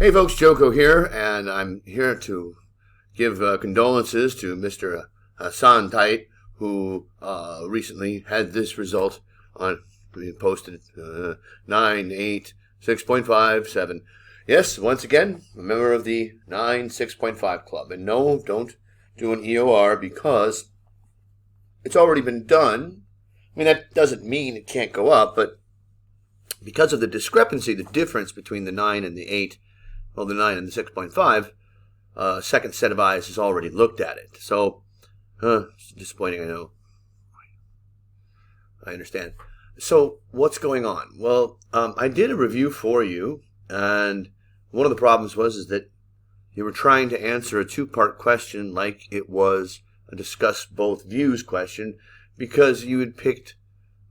Hey folks, Joko here, and I'm here to give condolences to Mr. Hassan Tait, who recently had this result posted 986.57. Yes, once again, a member of the 96.5 club. And no, don't do an EOR because it's already been done. I mean, that doesn't mean it can't go up, but because of the discrepancy, the difference between the 9 and the 8, well, the 9 and the 6.5, second set of eyes has already looked at it. So, it's disappointing, I know. I understand. So, what's going on? Well, I did a review for you, and one of the problems was that you were trying to answer a two-part question like it was a discuss both views question, because you had picked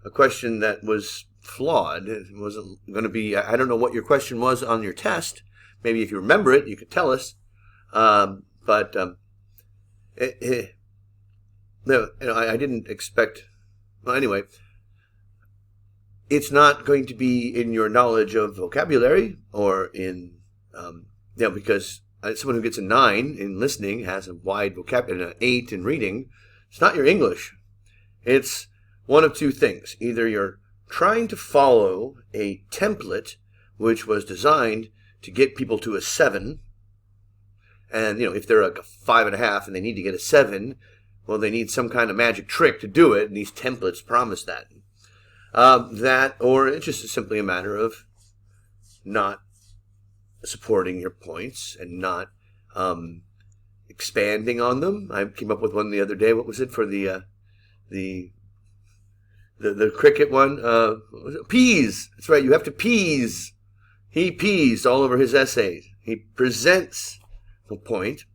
a question that was flawed. It wasn't going to be, I don't know what your question was on your test. Maybe if you remember it, you could tell us. I didn't expect, well, anyway, it's not going to be in your knowledge of vocabulary or in, because someone who gets a 9 in listening has a wide vocabulary, and an 8 in reading. It's not your English. It's one of two things. Either you're trying to follow a template which was designed to get people to a 7, and if they're like a 5.5 and they need to get a 7, well, they need some kind of magic trick to do it, and these templates promise that. Or it's just simply a matter of not supporting your points and not expanding on them. I came up with one the other day. What was it for the cricket one? Peas. That's right. You have to peas. He pees all over his essays. He presents the point,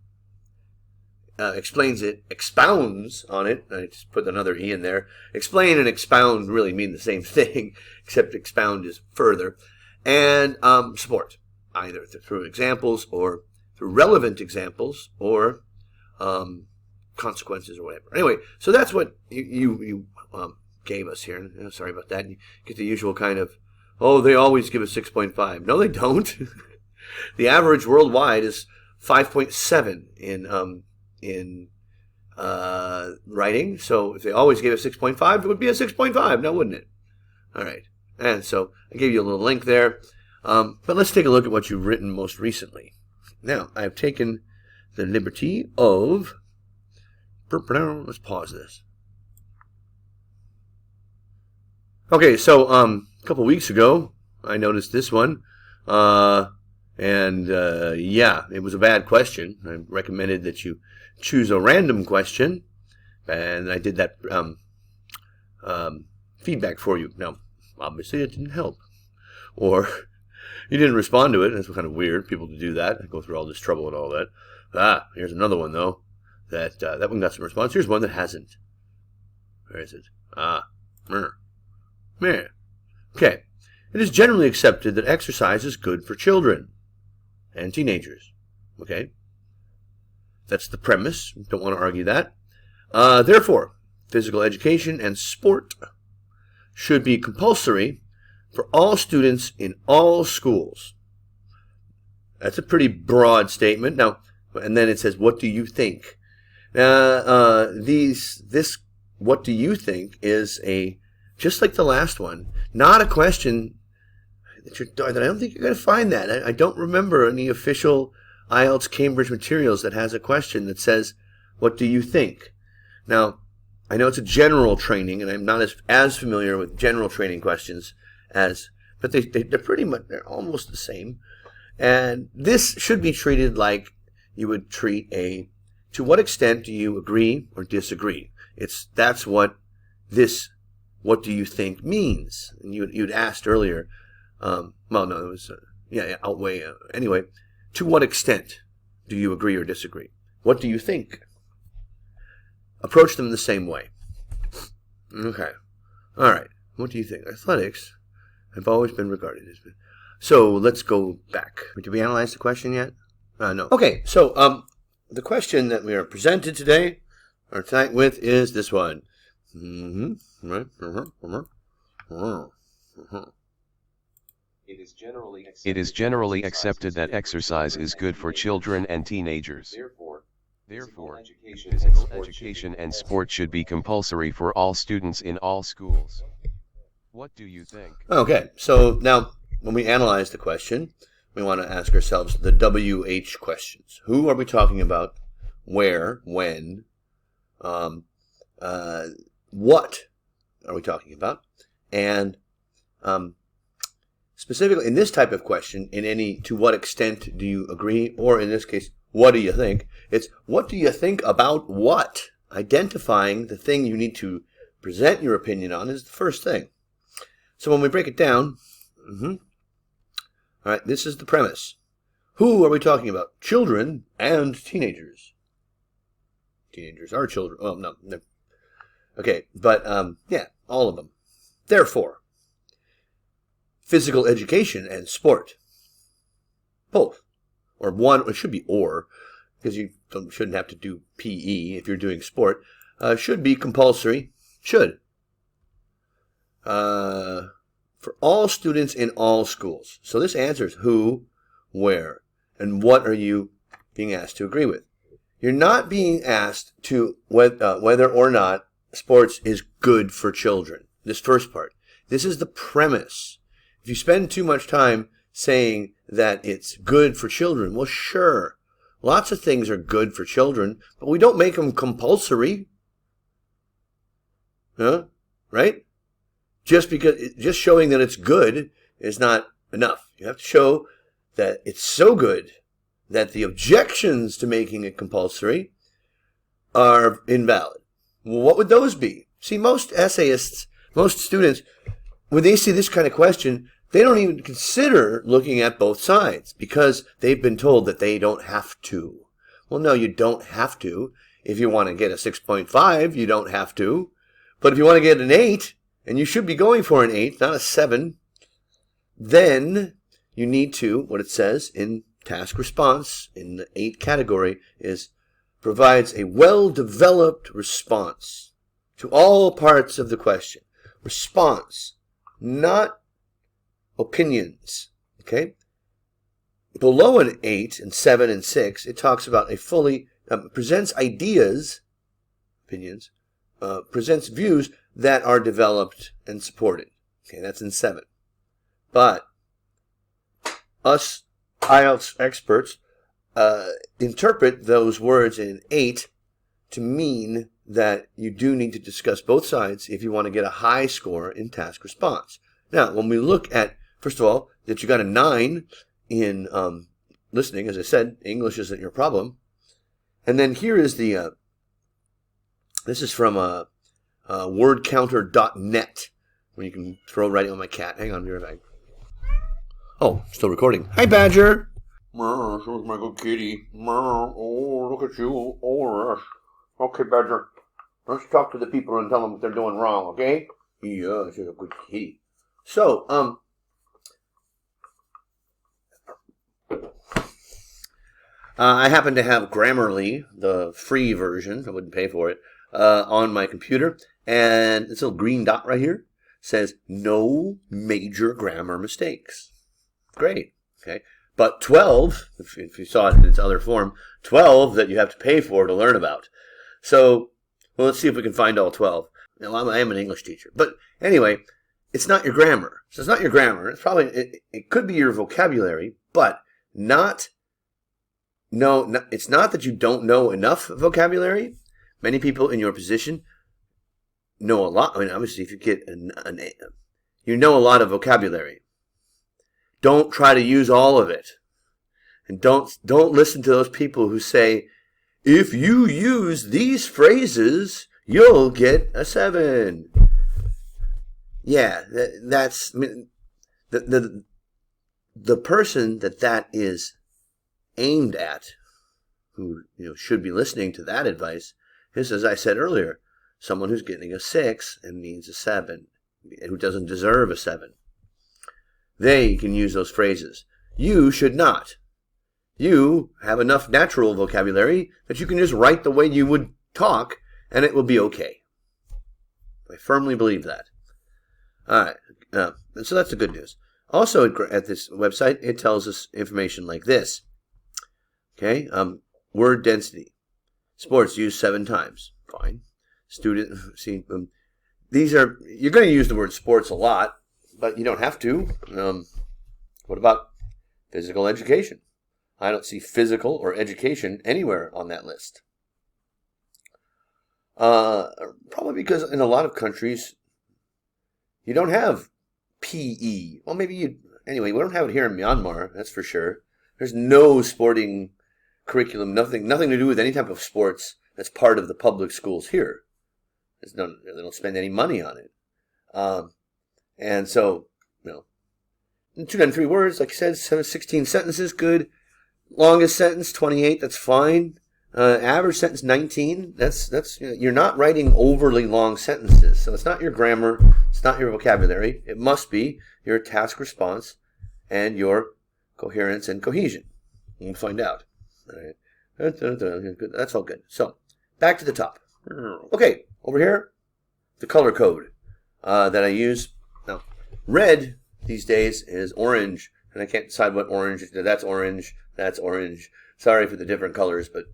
explains it, expounds on it. I just put another E in there. Explain and expound really mean the same thing, except expound is further. And support, either through examples or through relevant examples or consequences or whatever. Anyway, so that's what you gave us here. Sorry about that. You get the usual kind of, they always give a 6.5. No, they don't. The average worldwide is 5.7 in writing. So if they always gave a 6.5, it would be a 6.5, now wouldn't it? All right. And so I gave you a little link there. But let's take a look at what you've written most recently. Now, I've taken the liberty of, let's pause this. Okay, so a couple weeks ago, I noticed this one, it was a bad question. I recommended that you choose a random question, and I did that feedback for you. Now, obviously, it didn't help, or you didn't respond to it. That's kind of weird, people to do that. I go through all this trouble and all that. Here's another one, though, that one got some response. Here's one that hasn't. Where is it? Okay. It is generally accepted that exercise is good for children and teenagers. Okay? That's the premise. Don't want to argue that. Therefore, physical education and sport should be compulsory for all students in all schools. That's a pretty broad statement. Now, and then it says, what do you think? This what do you think is just like the last one, not a question that I don't think you're going to find that. I don't remember any official IELTS Cambridge materials that has a question that says, what do you think? Now, I know it's a general training, and I'm not as familiar with general training questions but they're pretty much, they're almost the same. And this should be treated like you would treat to what extent do you agree or disagree? That's what this what do you think means. And you'd asked earlier, outweigh. Anyway, to what extent do you agree or disagree? What do you think? Approach them the same way. Okay. All right. What do you think? Athletics have always been regarded as... So let's go back. Did we analyze the question yet? No. Okay. So the question that we are presented today, or tonight with, is this one. It is generally accepted that exercise is good for children and teenagers. Therefore, physical education and sport should be compulsory for all students in all schools. What do you think? Okay, so now when we analyze the question, we want to ask ourselves the WH questions. Who are we talking about? Where? When? What are we talking about? And specifically in this type of question, to what extent do you agree, or in this case, what do you think? It's what do you think about what? Identifying the thing you need to present your opinion on is the first thing. So when we break it down, all right, this is the premise. Who are we talking about? Children and teenagers. Teenagers are children. Oh, no. Okay, but yeah, all of them. Therefore, physical education and sport. Both. Or one, it should be or, because you shouldn't have to do PE if you're doing sport. Should be compulsory. Should. For all students in all schools. So this answers who, where, and what are you being asked to agree with. You're not being asked to whether or not sports is good for children. This first part. This is the premise. If you spend too much time saying that it's good for children, well, sure. Lots of things are good for children, but we don't make them compulsory. Right? Just showing that it's good is not enough. You have to show that it's so good that the objections to making it compulsory are invalid. Well, what would those be? See, most essayists, most students, when they see this kind of question, they don't even consider looking at both sides because they've been told that they don't have to. Well, no, you don't have to. If you want to get a 6.5, you don't have to. But if you want to get an 8, and you should be going for an 8, not a 7, then you need to, what it says in task response in the 8 category is provides a well-developed response to all parts of the question. Response, not opinions. Okay? Below an 8 and 7 and 6, it talks about a fully, presents ideas, opinions, presents views that are developed and supported. Okay, that's in 7. But us IELTS experts interpret those words in 8 to mean that you do need to discuss both sides if you want to get a high score in task response. Now, when we look at, first of all, that you got a 9 in listening, as I said, English isn't your problem. And then here is the, this is from wordcounter.net, where you can throw right on my cat. Hang on, here. Oh, still recording. Hi, Badger. Here's my good kitty. Oh, look at you. Oh, okay, Badger. Let's talk to the people and tell them what they're doing wrong, okay? Yeah, she's a good kitty. So, I happen to have Grammarly, the free version. I wouldn't pay for it. On my computer, and this little green dot right here says no major grammar mistakes. Great. Okay. But 12, if you saw it in its other form, 12 that you have to pay for to learn about. So, well, let's see if we can find all 12. Now, I am an English teacher. But anyway, it's not your grammar. So it's not your grammar. It's probably, it could be your vocabulary, but it's not that you don't know enough vocabulary. Many people in your position know a lot. I mean, obviously, if you get you know a lot of vocabulary. Don't try to use all of it. And don't listen to those people who say, if you use these phrases, you'll get a 7. Yeah, that's, I mean, the person that is aimed at, who should be listening to that advice, is, as I said earlier, someone who's getting a 6 and needs a 7, and who doesn't deserve a 7. They can use those phrases. You should not. You have enough natural vocabulary that you can just write the way you would talk, and it will be okay. I firmly believe that. All right. So that's the good news. Also at this website, it tells us information like this. Okay, word density. Sports used 7 times. Fine. Student, see, you're going to use the word sports a lot, but you don't have to. What about physical education? I don't see physical or education anywhere on that list. Probably because in a lot of countries, you don't have PE. Well, anyway, we don't have it here in Myanmar, that's for sure. There's no sporting curriculum, nothing to do with any type of sports that's part of the public schools here. They don't spend any money on it. And so, 203 words, like I said, 16 sentences, good. Longest sentence, 28, that's fine. Average sentence, 19. That's you're not writing overly long sentences. So it's not your grammar, it's not your vocabulary. It must be your task response and your coherence and cohesion. We'll find out. All right. That's all good. So, back to the top. Okay, over here, the color code that I use. Now, red these days is orange, and I can't decide what orange is. That's orange, that's orange. Sorry for the different colors, but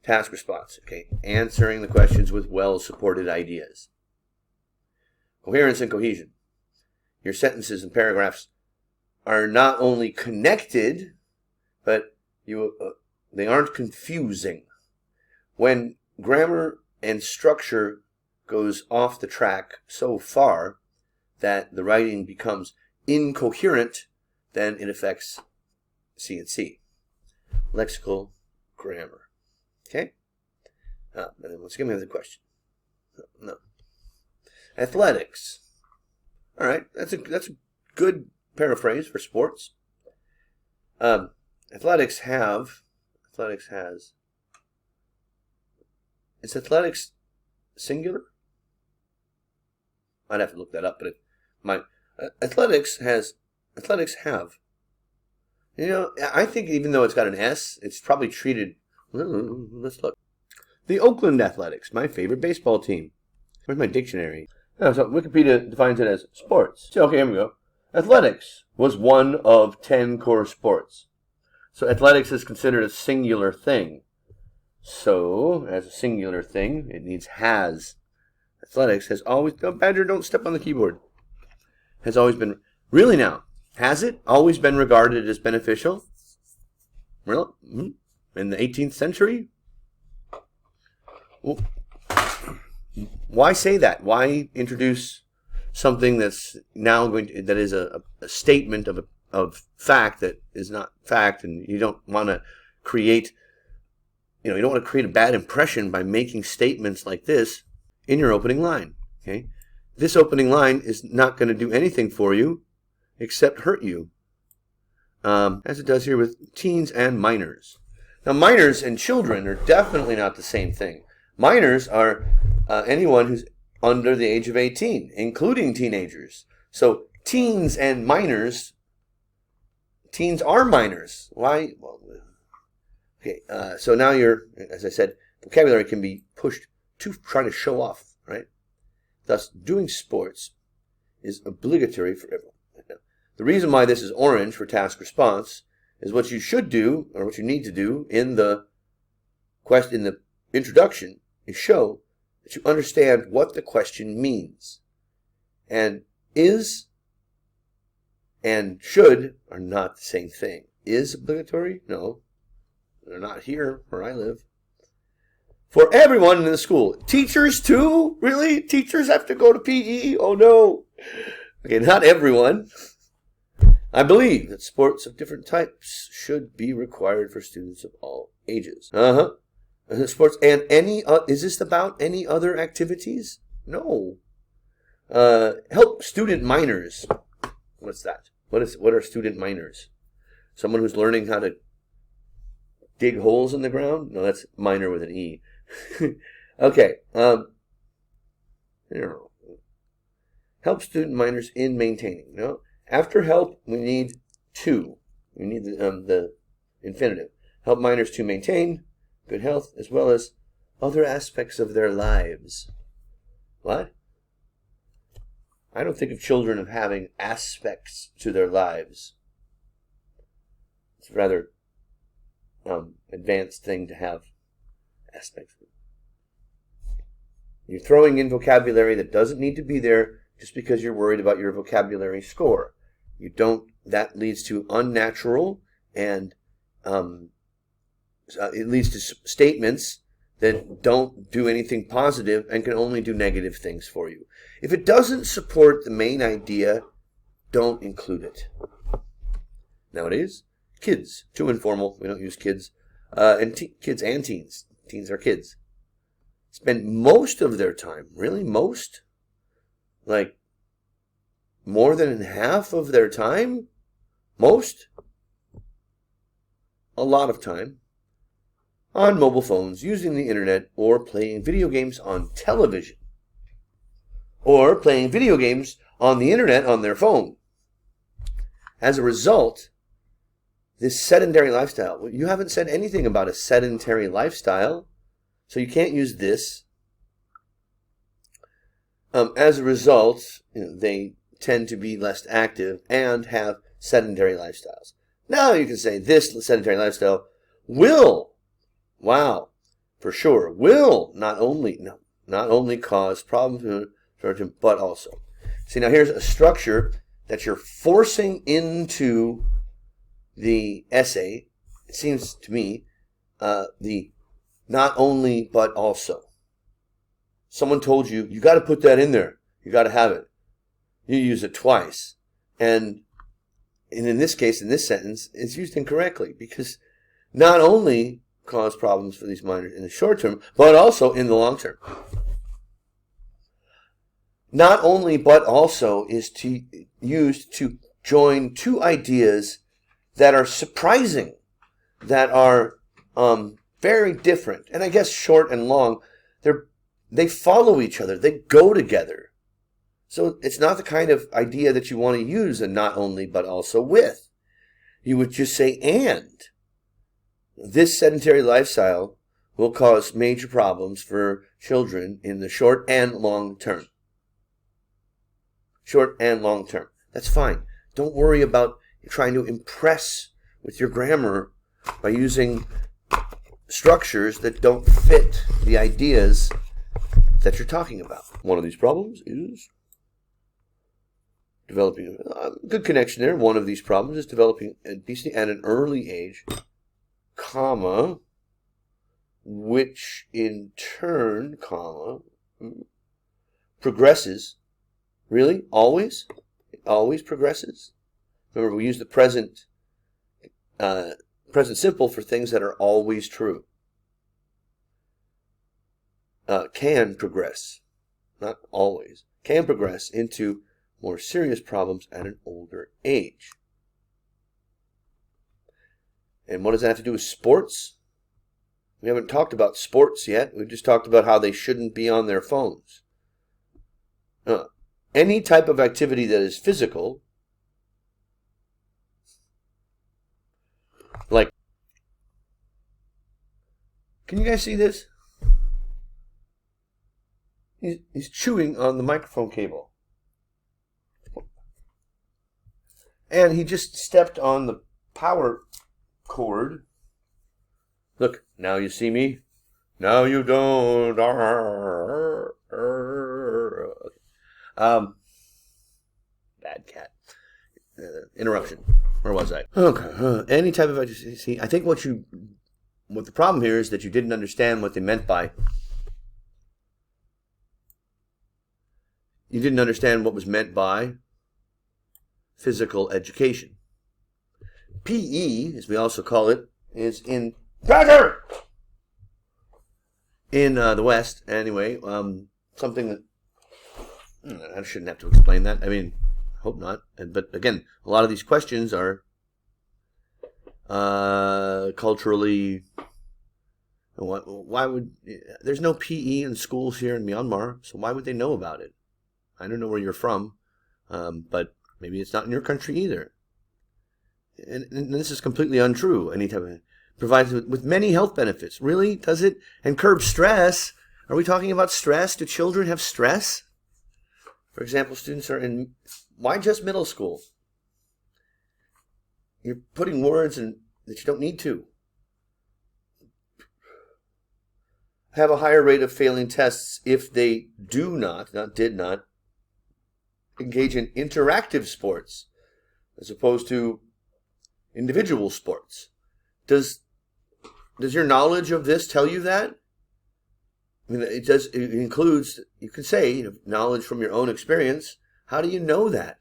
task response. Okay, answering the questions with well-supported ideas. Coherence and cohesion. Your sentences and paragraphs are not only connected, but they aren't confusing. When grammar and structure goes off the track so far that the writing becomes incoherent, then it affects C&C. Lexical grammar. Okay? And then once again, we have the question. No. Athletics. All right, that's a good paraphrase for sports. Athletics has. Is athletics singular? I'd have to look that up, but athletics have. I think even though it's got an S, it's probably treated. Let's look. The Oakland Athletics, my favorite baseball team. Where's my dictionary? Oh, so Wikipedia defines it as sports. So, okay, here we go. Athletics was one of 10 core sports. So athletics is considered a singular thing. So, as a singular thing, it needs has. Athletics has always... Oh, Badger, don't step on the keyboard. Has always been... Really now? Has it always been regarded as beneficial? Really? In the 18th century? Well, why say that? Why introduce something that's now that is a statement of fact that is not fact, and you don't want to create, you don't want to create a bad impression by making statements like this in your opening line. Okay, this opening line is not going to do anything for you except hurt you, as it does here with teens and minors. Now, minors and children are definitely not the same thing. Minors are anyone who's under the age of 18, including teenagers. So teens and minors, teens are minors. Why? Well, okay, so now as I said, vocabulary can be pushed to try to show off, right? Thus, doing sports is obligatory for everyone. The reason why this is orange for task response is what you should do, or what you need to do in the introduction, is show that you understand what the question means. And is and should are not the same thing. Is obligatory? No. They're not here where I live. For everyone in the school. Teachers too? Really? Teachers have to go to PE? Oh no. Okay, not everyone. I believe that sports of different types should be required for students of all ages. Sports and is this about any other activities? No. Help student minors. What's that? What are student minors? Someone who's learning how to dig holes in the ground? No, that's minor with an E. Okay. Help student minors in maintaining. No. After help, we need to. We need the infinitive. Help minors to maintain good health as well as other aspects of their lives. What? I don't think of children as having aspects to their lives. It's a rather advanced thing to have aspects. You're throwing in vocabulary that doesn't need to be there just because you're worried about your vocabulary score. That leads to unnatural, and it leads to statements that don't do anything positive and can only do negative things for you. If it doesn't support the main idea, don't include it. Nowadays, kids, too informal, we don't use kids, and kids and teens. Teens are kids. Spend most of their time, really most, like more than half of their time, most, a lot of time, on mobile phones, using the internet, or playing video games on television, or playing video games on the internet on their phone. As a result, this sedentary lifestyle, you haven't said anything about a sedentary lifestyle, so you can't use this. As a result, they tend to be less active and have sedentary lifestyles. Now you can say this sedentary lifestyle will, for sure, will not only cause problems, but also. See, now here's a structure that you're forcing into the essay. It seems to me, the not only, but also. Someone told you, you got to put that in there. You got to have it. You use it twice. And in this case, in this sentence, it's used incorrectly, because not only cause problems for these minors in the short term, but also in the long term. Not only, but also is used to join two ideas that are surprising, that are very different. And I guess short and long, they follow each other. They go together. So it's not the kind of idea that you want to use a not only, but also with. You would just say and. This sedentary lifestyle will cause major problems for children in the short and long term. Short and long term. That's fine. Don't worry about trying to impress with your grammar by using structures that don't fit the ideas that you're talking about. One of these problems is developing a good connection there. One of these problems is developing obesity at an early age, comma, which in turn, comma, progresses. Really? Always? It always progresses? Remember, we use the present simple for things that are always true. Can progress, not always, can progress into more serious problems at an older age. And what does that have to do with sports? We haven't talked about sports yet. We just talked about how they shouldn't be on their phones. Any type of activity that is physical, like, can you guys see this? He's chewing on the microphone cable. And he just stepped on the power cord. Look, now you see me. Now you don't. Bad cat. Interruption. Where was I? Okay. Any type of, see, I think what the problem here is that you didn't understand what they meant by. You didn't understand what was meant by physical education. PE, as we also call it, is in better in the West. Anyway, something that I shouldn't have to explain that. I mean, I hope not. But again, a lot of these questions are culturally. Why would there's no PE in schools here in Myanmar? So why would they know about it? I don't know where you're from, but maybe it's not in your country either. And this is completely untrue. Any type of provides with many health benefits. Really? Does it? And curb stress. Are we talking about stress? Do children have stress? For example, students are in, why just middle school? You're putting words in that you don't need to. Have a higher rate of failing tests if they did not, engage in interactive sports as opposed to individual sports. Does your knowledge of this tell you that? I mean, it includes, you could say, knowledge from your own experience. How do you know that?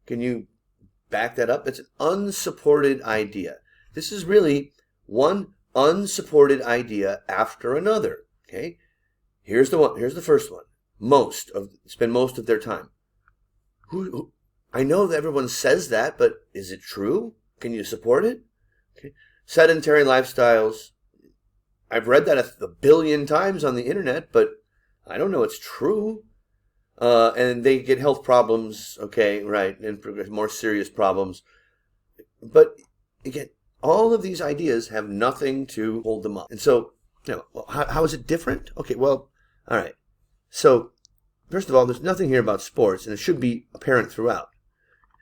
Can you back that up? It's an unsupported idea. This is really one unsupported idea after another. Okay? Here's the first one. Spend most of their time. I know that everyone says that, but is it true? Can you support it? Okay. Sedentary lifestyles. I've read that a billion times on the internet, but I don't know it's true. And they get health problems, okay, right, and more serious problems. But again, all of these ideas have nothing to hold them up. And so, how is it different? Okay, well, all right. So, first of all, there's nothing here about sports, and it should be apparent throughout.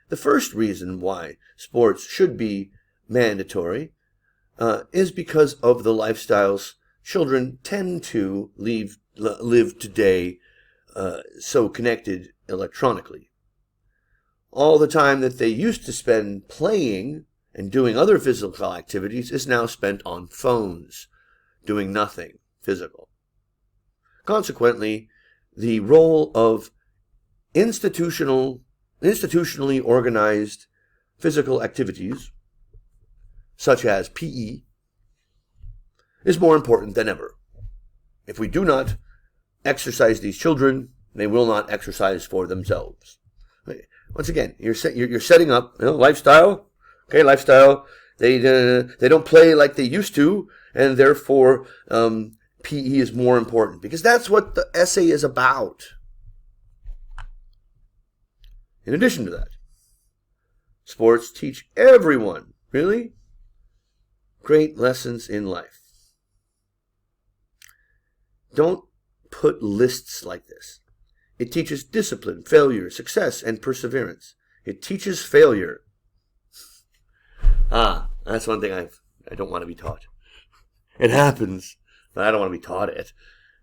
The first reason why sports should be mandatory is because of the lifestyles children tend to live today, so connected electronically. All the time that they used to spend playing and doing other physical activities is now spent on phones, doing nothing physical. Consequently, the role of institutionally organized physical activities, such as PE, is more important than ever. If we do not exercise these children, they will not exercise for themselves. Once again, you're setting up lifestyle. Okay, lifestyle. They don't play like they used to, and therefore PE is more important because that's what the essay is about. In addition to that, sports teach everyone, really, great lessons in life. Don't put lists like this. It teaches discipline, failure, success, and perseverance. It teaches failure. That's one thing I don't want to be taught. It happens, but I don't want to be taught it.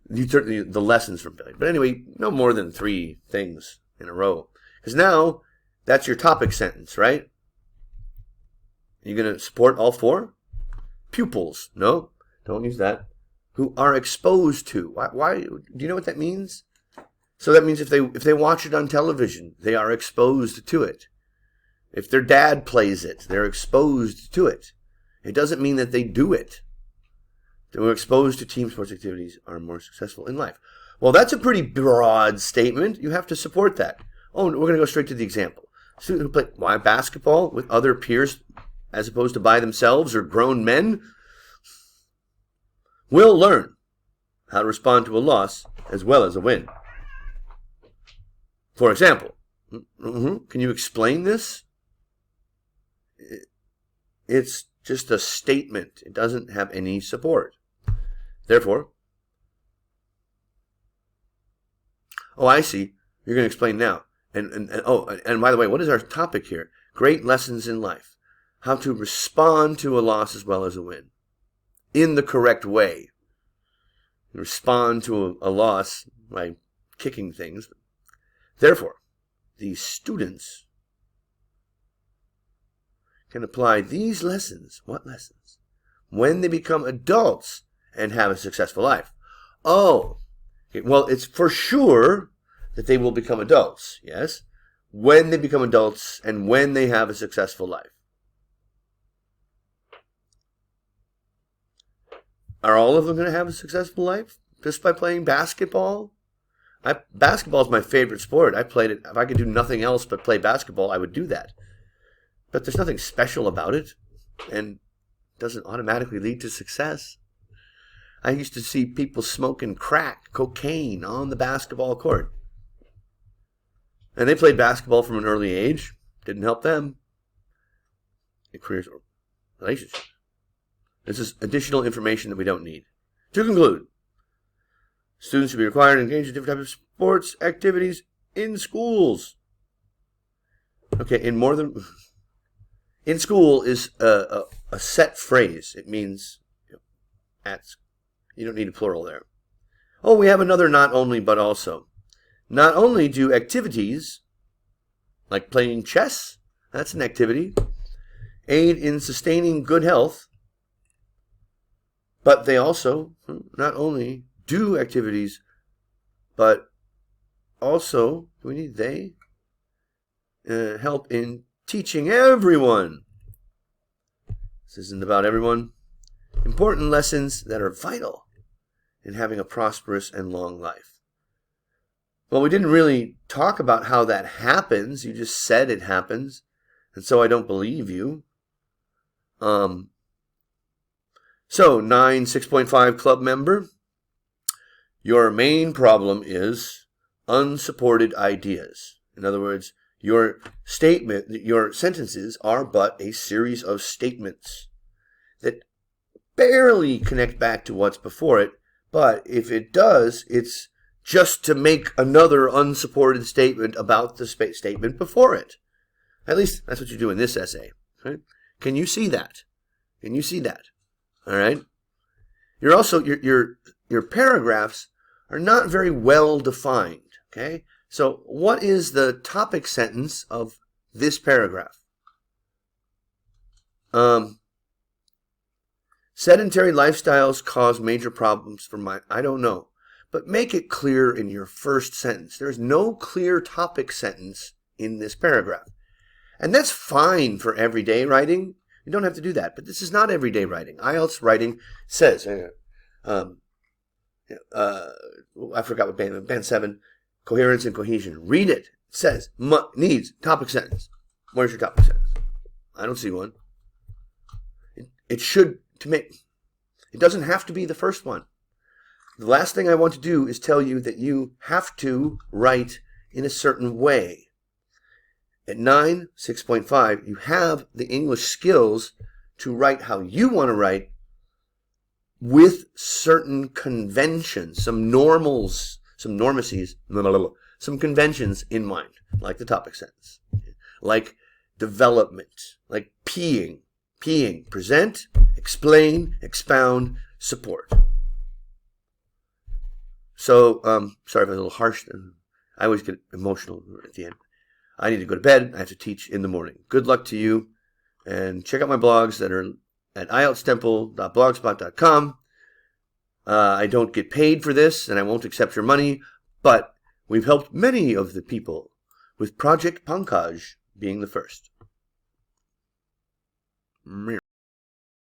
The lessons from failure. But anyway, no more than 3 things in a row. Because now, that's your topic sentence, right? You're going to support all 4? Pupils. No, don't use that. Who are exposed to. Why? Do you know what that means? So that means if they watch it on television, they are exposed to it. If their dad plays it, they're exposed to it. It doesn't mean that they do it. They were exposed to team sports activities are more successful in life. Well, that's a pretty broad statement. You have to support that. Oh, we're going to go straight to the example. Students who play basketball with other peers as opposed to by themselves or grown men will learn how to respond to a loss as well as a win. For example, can you explain this? It's just a statement. It doesn't have any support. Therefore, I see. You're going to explain now. And by the way, what is our topic here? Great lessons in life. How to respond to a loss as well as a win. In the correct way. Respond to a loss by kicking things. Therefore, these students can apply these lessons. What lessons? When they become adults and have a successful life. Oh, well, it's for sure that they will become adults, yes? When they become adults and when they have a successful life. Are all of them going to have a successful life just by playing basketball? Basketball is my favorite sport. I played it. If I could do nothing else but play basketball, I would do that. But there's nothing special about it, and it doesn't automatically lead to success. I used to see people smoking crack, cocaine on the basketball court. And they played basketball from an early age. Didn't help them. In careers or relationships. This is additional information that we don't need. To conclude, students should be required to engage in different types of sports activities in schools. Okay, in school is a set phrase. It means at. You don't need a plural there. Oh, we have another not only but also. Not only do activities like playing chess, that's an activity, aid in sustaining good health, but they also not only do activities, but also, do we need they? Help in teaching everyone. This isn't about everyone. Important lessons that are vital in having a prosperous and long life. Well, we didn't really talk about how that happens. You just said it happens, and so I don't believe you. So, 6.5 club member, your main problem is unsupported ideas. In other words, your sentences are but a series of statements that barely connect back to what's before it, but if it does, it's just to make another unsupported statement about the statement before it. At least that's what you do in this essay. Right? Can you see that? Can you see that? All right. You're also your paragraphs are not very well defined. Okay. So what is the topic sentence of this paragraph? Sedentary lifestyles cause major problems for I don't know. But make it clear in your first sentence. There's no clear topic sentence in this paragraph. And that's fine for everyday writing. You don't have to do that. But this is not everyday writing. IELTS writing says, I forgot what band 7, coherence and cohesion. Read it. It says, needs topic sentence. Where's your topic sentence? I don't see one. It doesn't have to be the first one. The last thing I want to do is tell you that you have to write in a certain way. At 6.5, you have the English skills to write how you want to write with certain conventions, some normals, some normacies, some conventions in mind, like the topic sentence, like development, like peeing, present, explain, expound, support. So, sorry if I was a little harsh. I always get emotional at the end. I need to go to bed. I have to teach in the morning. Good luck to you. And check out my blogs that are at ieltstemple.blogspot.com. I don't get paid for this, and I won't accept your money, but we've helped many of the people, with Project Pankaj being the first.